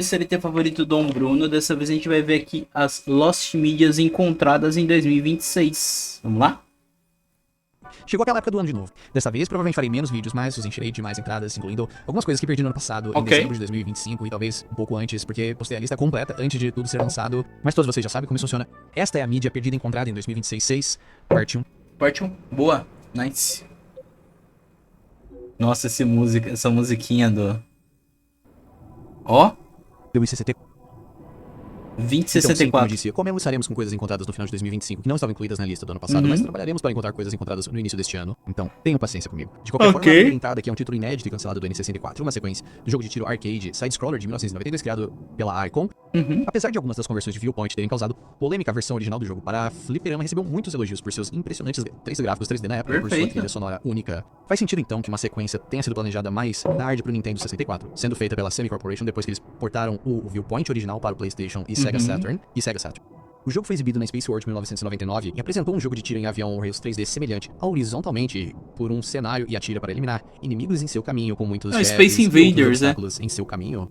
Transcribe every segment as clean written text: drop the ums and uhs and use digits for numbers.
SLT favorito Dom Bruno. Dessa vez a gente vai ver aqui as Lost Medias encontradas em 2026. Vamos lá? Chegou aquela época do ano de novo. Dessa vez, provavelmente farei menos vídeos, mas os encherei de mais entradas, incluindo algumas coisas que perdi no ano passado, em dezembro de 2025 e talvez um pouco antes, porque postei a lista completa antes de tudo ser lançado. Mas todos vocês já sabem como isso funciona. Esta é a mídia perdida encontrada em 2026, parte 1. Parte 1. Boa. Nice. Nossa, essa musiquinha do... Ó. 2064. Então, como eu disse, começaremos com coisas encontradas no final de 2025 que não estavam incluídas na lista do ano passado, mas trabalharemos para encontrar coisas encontradas no início deste ano. Então, tenham paciência comigo. De qualquer forma, a primeira entrada aqui é um título inédito e cancelado do N64, uma sequência do jogo de tiro arcade side-scroller de 1992 criado pela Icon. Apesar de algumas das conversões de viewpoint terem causado polêmica, a versão original do jogo para fliperama recebeu muitos elogios por seus impressionantes traços gráficos 3D na época, por sua trilha sonora única. Faz sentido então que uma sequência tenha sido planejada mais tarde para o Nintendo 64, sendo feita pela Semi Corporation depois que eles portaram o viewpoint original para o PlayStation e Sega Saturn. O jogo foi exibido na Space World 1999 e apresentou um jogo de tiro em avião Rails 3D semelhante horizontalmente por um cenário e atira para eliminar inimigos em seu caminho, com muitos Space Invaders, obstáculos em seu caminho.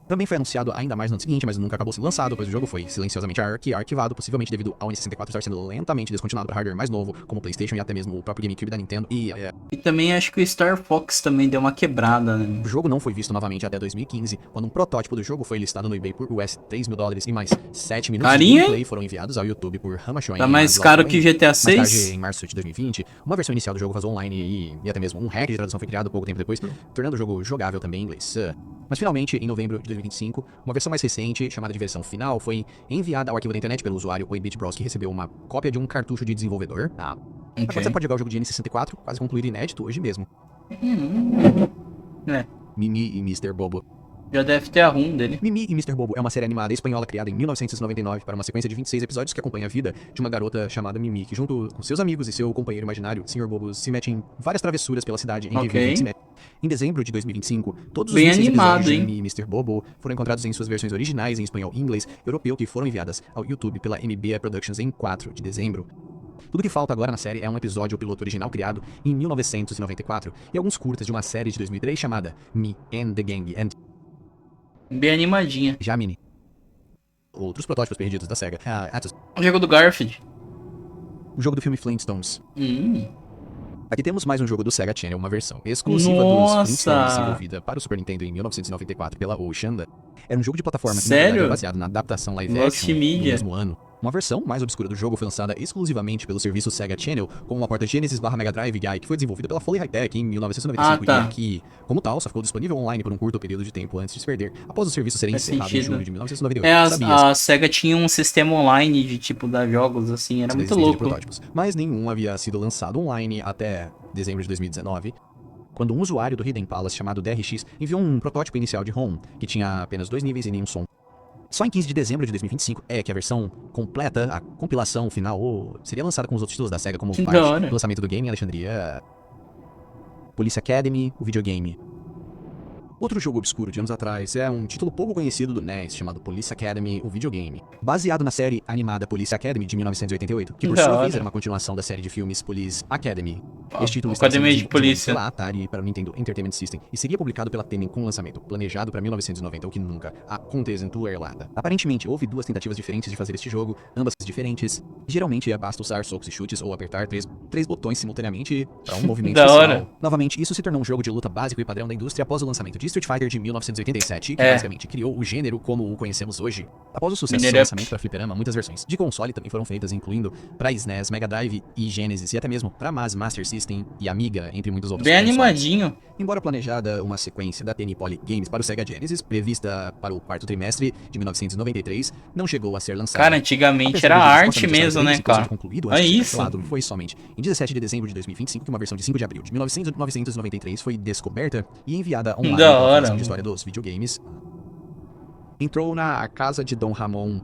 Também foi anunciado ainda mais no ano seguinte, mas nunca acabou sendo lançado, pois o jogo foi silenciosamente arquivado, possivelmente devido ao N64 estar sendo lentamente descontinuado para hardware mais novo, como o PlayStation e até mesmo o próprio GameCube da Nintendo. E também acho que o Star Fox também deu uma quebrada, né? O jogo não foi visto novamente até 2015, quando um protótipo do jogo foi listado no eBay por US $3.000 e mais 7 minutos de gameplay foram enviados ao YouTube por Hamashon. Tá mais caro que GTA 6? Mais tarde, em março de 2020, uma versão inicial do jogo vazou online e até mesmo um hack de tradução foi criado pouco tempo depois, tornando o jogo jogável também em inglês. Mas finalmente, em novembro de 2025, uma versão mais recente, chamada de versão final, foi enviada ao arquivo da internet pelo usuário 8-Bit Bros, que recebeu uma cópia de um cartucho de desenvolvedor. Agora você pode jogar o jogo de N64, quase concluído inédito hoje mesmo. Mimi e Mr. Bobo. Já deve ter a ROM dele. Mimi e Mr. Bobo é uma série animada espanhola criada em 1999 para uma sequência de 26 episódios que acompanha a vida de uma garota chamada Mimi, que junto com seus amigos e seu companheiro imaginário, Sr. Bobo, se mete em várias travessuras pela cidade em que vivem. Em dezembro de 2025, todos os 26 episódios de Mimi e Mr. Bobo foram encontrados em suas versões originais em espanhol e inglês europeu, que foram enviadas ao YouTube pela MBA Productions em 4 de dezembro. Tudo que falta agora na série é um episódio piloto original criado em 1994 e alguns curtas de uma série de 2003 chamada Me and the Gang and... Bem animadinha. Já Mini. Outros protótipos perdidos da SEGA. O jogo do Garfield. O jogo do filme Flintstones. Aqui temos mais um jogo do Sega Channel, uma versão exclusiva dos Flintstones, desenvolvida para o Super Nintendo em 1994 pela Ocean. Era um jogo de plataforma que era baseado na adaptação live action do mesmo ano. Uma versão mais obscura do jogo foi lançada exclusivamente pelo serviço Sega Channel, com uma porta Genesis/Mega Drive Guy, que foi desenvolvida pela Foley High-Tech em 1995 e que, como tal, só ficou disponível online por um curto período de tempo antes de se perder, após o serviço ser encerrado em julho de 1998. A Sega tinha um sistema online de tipo dar jogos assim, era muito louco. Mas nenhum havia sido lançado online até dezembro de 2019. Quando um usuário do Hidden Palace chamado DRX enviou um protótipo inicial de ROM, que tinha apenas 2 níveis e nenhum som. Só em 15 de dezembro de 2025 é que a versão completa, a compilação final, seria lançada com os outros títulos da SEGA como parte do lançamento do game em Alexandria, Police Academy, o videogame. Outro jogo obscuro de anos atrás é um título pouco conhecido do NES, chamado Police Academy, o videogame. Baseado na série animada Police Academy de 1988, que por sua vez era uma continuação da série de filmes Police Academy. Este título está sendo desenvolvido pela Atari para o Nintendo Entertainment System e seria publicado pela Tenem com lançamento planejado para 1990, o que nunca aconteceu. Aparentemente, houve 2 tentativas diferentes de fazer este jogo, ambas diferentes. Geralmente, basta usar socos e chutes ou apertar três botões simultaneamente para um movimento especial. Novamente, isso se tornou um jogo de luta básico e padrão da indústria após o lançamento de Street Fighter de 1987, que basicamente criou o gênero como o conhecemos hoje. Após o sucesso do lançamento para fliperama, muitas versões de console também foram feitas, incluindo para SNES, Mega Drive e Genesis, e até mesmo para Master System e Amiga, entre muitos outros. Bem animadinho. Embora planejada uma sequência da TN Poly Games para o Sega Genesis, prevista para o 4º trimestre de 1993, não chegou a ser lançada. Cara, antigamente era arte mesmo, né, cara? É isso. Foi somente em 17 de dezembro de 2025 que uma versão de 5 de abril de 1993 foi descoberta e enviada online para a história dos videogames. Entrou na casa de Dom Ramon.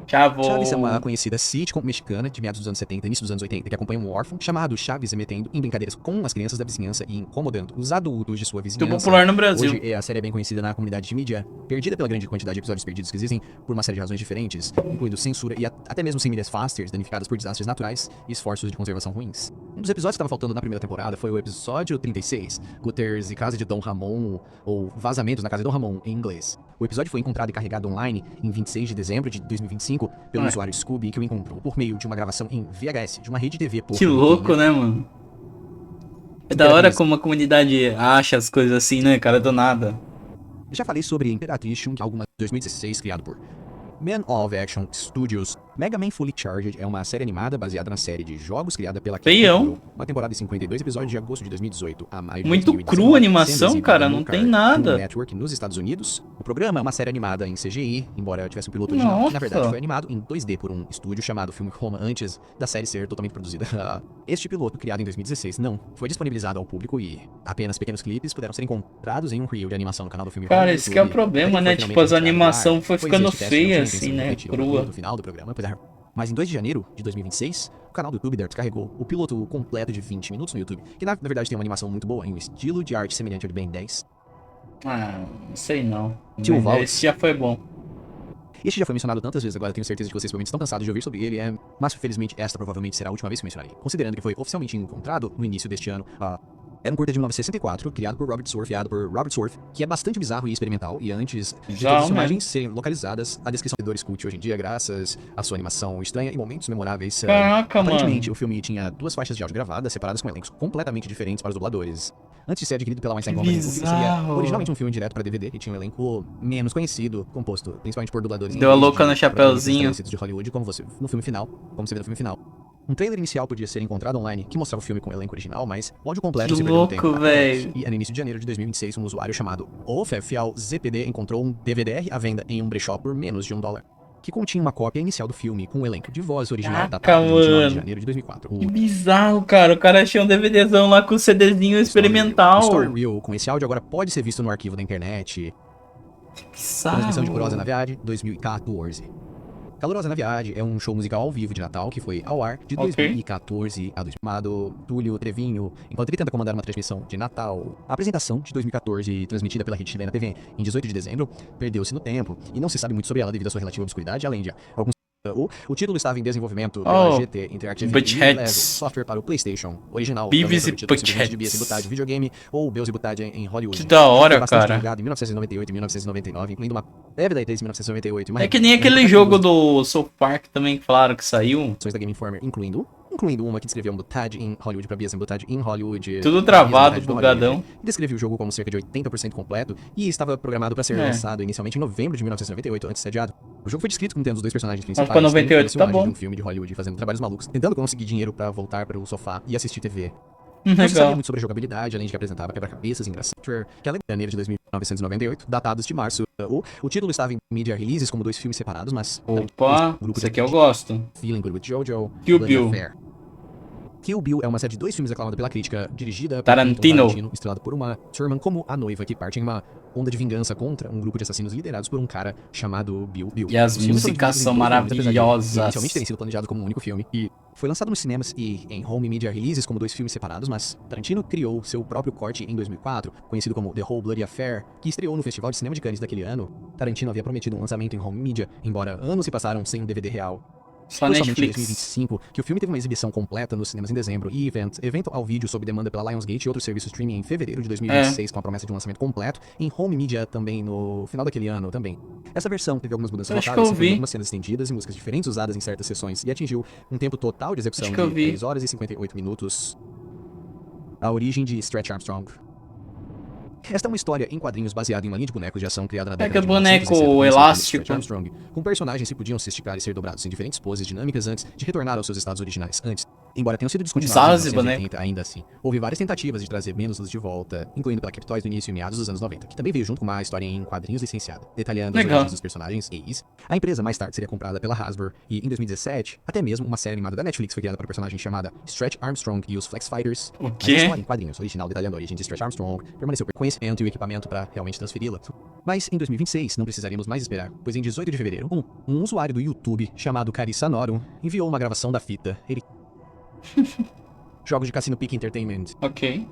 Chaves é uma conhecida sitcom mexicana de meados dos anos 70 e início dos anos 80 que acompanha um órfão chamado Chaves se metendo em brincadeiras com as crianças da vizinhança e incomodando os adultos de sua vizinhança. Muito popular no Brasil. Hoje a série é bem conhecida na comunidade de mídia, perdida pela grande quantidade de episódios perdidos que existem por uma série de razões diferentes, incluindo censura e até mesmo famílias fasters danificadas por desastres naturais e esforços de conservação ruins. Um dos episódios que estava faltando na primeira temporada foi o episódio 36, Guterres e Casa de Dom Ramon, ou Vazamentos na Casa de Dom Ramon, em inglês. O episódio foi encontrado e carregado online em 26 de dezembro de 2025 pelo usuário Scooby, que o encontrou por meio de uma gravação em VHS de uma rede TV por Que louco, né, mano? É da hora como a comunidade acha as coisas assim, né, cara, do nada. Já falei sobre Imperatriz Shun, alguma 2016, criado por Man of Action Studios. Mega Man Fully Charged é uma série animada baseada na série de jogos criada pela Feião. uma temporada de 52 episódios de agosto de 2018 a maio de Muito 2019, crua a animação, sendo exibida cara, no não tem Cartoon nada. Network nos Estados Unidos. O programa é uma série animada em CGI, embora tivesse um piloto original, que na verdade Nossa. foi animado em 2D por um estúdio chamado Film Home antes da série ser totalmente produzida. Este piloto, criado em 2016, não foi disponibilizado ao público e apenas pequenos clipes puderam ser encontrados em um reel de animação no canal do Film Home. Cara, no esse que é o YouTube. problema, Até né? que foi Tipo, as finalmente retirado do ar, animação foi pois ficando este teste não feia, tinha assim, intenção de né? repetir o Crua. conteúdo final do programa, pois é. Mas em 2 de janeiro de 2026, o canal do YouTube descarregou o piloto completo de 20 minutos no YouTube, que na verdade tem uma animação muito boa, em um estilo de arte semelhante ao de Ben 10. Ah, não sei não. Tio Mas Walt. esse já foi bom. Este já foi mencionado tantas vezes agora, tenho certeza de que vocês provavelmente estão cansados de ouvir sobre ele, mas felizmente esta provavelmente será a última vez que mencionarei. Considerando que foi oficialmente encontrado no início deste ano, era um curta de 1964, criado por Robert Sorf, que é bastante bizarro e experimental, e antes de Já, todas as né? imagens serem localizadas, a descrição de dores cult hoje em dia, graças à sua animação estranha e momentos memoráveis. Caraca, Aparentemente, mano. o filme tinha 2 faixas de áudio gravadas, separadas com elencos completamente diferentes para os dubladores. Antes de ser adquirido pela Weinstein Que Company, o filme seria bizarro. originalmente um filme direto para DVD e tinha um elenco menos conhecido, composto principalmente por dubladores Deu a louca no ingleses de chapeuzinho. estabelecidos de Hollywood, como você vê no filme final. Um trailer inicial podia ser encontrado online que mostrava o filme com o elenco original, mas o áudio completo Que se perdeu no louco, tempo. velho. E no início de janeiro de 2026, um usuário chamado OFFLZPD encontrou um DVD à venda em um brechó por menos de $1, que continha uma cópia inicial do filme com o elenco de voz original Caraca, datado de 29 mano. de janeiro de 2004. Que bizarro, cara. O cara achou um DVDzão lá com o CDzinho experimental. Story Reel com esse áudio agora pode ser visto no arquivo da internet. Transmissão de Curosa na Viagem, 2014. Calorosa na Viagem é um show musical ao vivo de Natal que foi ao ar de Ok. 2014 a 2000, chamado Túlio Trevinho, enquanto ele tenta comandar uma transmissão de Natal. A apresentação de 2014, transmitida pela rede chilena TV em 18 de dezembro, perdeu-se no tempo e não se sabe muito sobre ela devido à sua relativa obscuridade, além de alguns... O título estava em desenvolvimento pela GT Interactive Buttheads. Level, software para o PlayStation original. Beavis também e sob o título simplesmente de Buttheads. Beavis e Butthead videogame ou Beavis e Butthead em Hollywood. Que da hora, Foi bastante cara. divulgado em 1998 e 1999, incluindo uma prévia da E3 em 1998 e uma É que nem revista aquele em jogo do South Park também que falaram que saiu. da Game Informer, incluindo uma que descreveu um Butthead em Hollywood para Beavis and Butthead em Hollywood. Tudo Beavis travado, and Butthead do bugadão. Hollywood. Descreveu o jogo como cerca de 80% completo e estava programado para ser É. lançado inicialmente em novembro de 1998, antes de ser adiado. O jogo foi descrito como tendo os 2 personagens principais. ficou 98, tendo tá personagens bom. de um filme de Hollywood fazendo trabalhos malucos, tentando conseguir dinheiro para voltar para o sofá e assistir TV. Não se sabia Legal. muito sobre a jogabilidade, além de que apresentava quebra-cabeças em software, que além de janeiro de 1998, datados de março. O título estava em media releases como 2 filmes separados, mas Opa, o grupo isso de aqui eu gosto. Feeling Good with Jojo, Kill Bloody Bill. Affair. Kill Bill é uma série de 2 filmes aclamada pela crítica, dirigida por Tarantino. Quentin estrelado por Uma Thurman como a noiva que parte em uma onda de vingança contra um grupo de assassinos liderados por um cara chamado Bill. E as Os filmes foram músicas divididos em são 2 volumes, apesar de maravilhosas. inicialmente terem sido planejado como um único filme, e foi lançado nos cinemas e em home media releases como 2 filmes separados, mas Tarantino criou seu próprio corte em 2004, conhecido como The Whole Bloody Affair, que estreou no Festival de Cinema de Cannes daquele ano. Tarantino havia prometido um lançamento em home media, embora anos se passaram sem um DVD real. Só Foi somente em Netflix. 2025 que o filme teve uma exibição completa nos cinemas em dezembro e evento ao vídeo sob demanda pela Lionsgate e outros serviços streaming em fevereiro de 2026 com a promessa de um lançamento completo em home media também no final daquele ano também. Essa versão teve algumas mudanças Acho que notáveis, eu incluindo vi. algumas cenas estendidas e músicas diferentes usadas em certas sessões e atingiu um tempo total de execução Acho de que eu vi. 3 horas e 58 minutos. A origem de Stretch Armstrong. Esta é uma história em quadrinhos baseada em uma linha de bonecos de ação criada na década aquele de boneco 1960 conhecida como elástico. Stretch Armstrong, com personagens que podiam se esticar e ser dobrados em diferentes poses dinâmicas antes de retornar aos seus estados originais. Embora tenham sido descontinuados em Bizarro esse 1980, ainda assim, houve várias tentativas de trazer menos de volta, incluindo pela Captoys no início e meados dos anos 90, que também veio junto com uma história em quadrinhos licenciada, detalhando as Legal. origens dos personagens ex. A empresa mais tarde seria comprada pela Hasbro, e em 2017, até mesmo uma série animada da Netflix foi criada para o personagem chamada Stretch Armstrong e os Flex Fighters. O Mas a quê? história em quadrinhos original detalhando a origem de Stretch Armstrong permaneceu por conhecimento e o equipamento para realmente transferi-la. Mas em 2026 não precisaríamos mais esperar, pois em 18 de fevereiro, um usuário do YouTube chamado Carissa Norum enviou uma gravação da fita. Jogos de Cassino Peak Entertainment. Ok.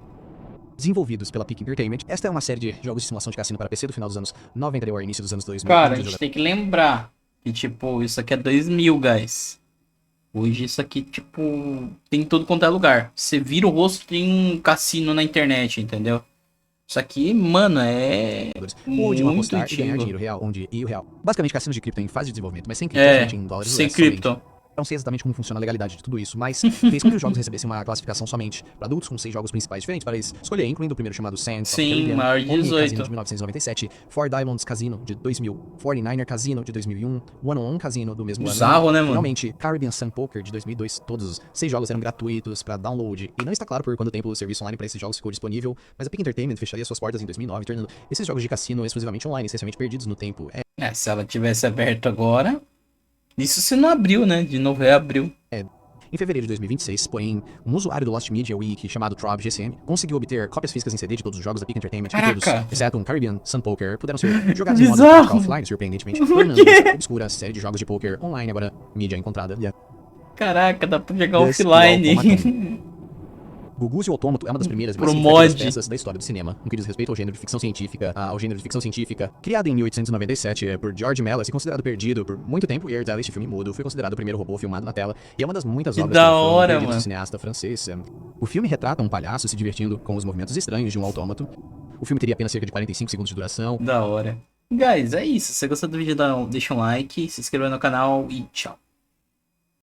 Desenvolvidos pela Peak Entertainment, esta é uma série de jogos de simulação de cassino para PC do final dos anos 90 ou início dos anos 2000. Cara, a gente tem que lembrar que, tipo, isso aqui é 2000, guys. Hoje isso aqui, tipo, tem em tudo quanto é lugar. Você vira o rosto, tem um cassino na internet, entendeu? Isso aqui, mano, é Podiam muito apostar e ganhar antigo. dinheiro real, onde e o real. Basicamente, cassinos de cripto em fase de desenvolvimento, mas sem cripto, É, somente em dólares sem US somente. cripto. Não sei exatamente como funciona a legalidade de tudo isso, mas fez com que os jogos recebessem uma classificação somente para adultos, com 6 jogos principais diferentes para eles escolher, incluindo o primeiro chamado Sands of the Sim, Caribbean, maior de Omni 18. Casino de 1997, Four Diamonds Casino de 2000, 49er Casino de 2001, One on One Casino do mesmo ano. Bizarro, né, mano? Finalmente, Caribbean Sun Poker de 2002. Todos os 6 jogos eram gratuitos para download, e não está claro por quanto tempo o serviço online para esses jogos ficou disponível, mas a Peak Entertainment fecharia suas portas em 2009, tornando esses jogos de cassino exclusivamente online, essencialmente perdidos no tempo. Se ela tivesse aberto agora. Isso se não abriu, né? De novo reabriu. Em fevereiro de 2026, porém, um usuário do Lost Media Wiki chamado Trob GCM conseguiu obter cópias físicas em CD de todos os jogos da Peak Entertainment, e todos, Caraca! exceto um Caribbean Sun Poker, puderam ser jogados em modo Bizarro! offline, surpreendentemente, Por tornando quê? essa obscura série de jogos de poker online agora mídia encontrada. Caraca, dá pra jogar Thus, o offline. Automaton. Gugus e o Autômato é uma das primeiras e mais Pro significativas mod. peças da história do cinema, no que diz respeito ao gênero de ficção científica, criado em 1897 por George Mellas e considerado perdido por muito tempo. E este filme mudo foi considerado o primeiro robô filmado na tela e é uma das muitas Que obras da que foram hora, perdidas mano. do cineasta francês. O filme retrata um palhaço se divertindo com os movimentos estranhos de um autômato. O filme teria apenas cerca de 45 segundos de duração. Da hora. Guys, é isso. Se você gostou do vídeo, deixa um like, se inscreva no canal e tchau.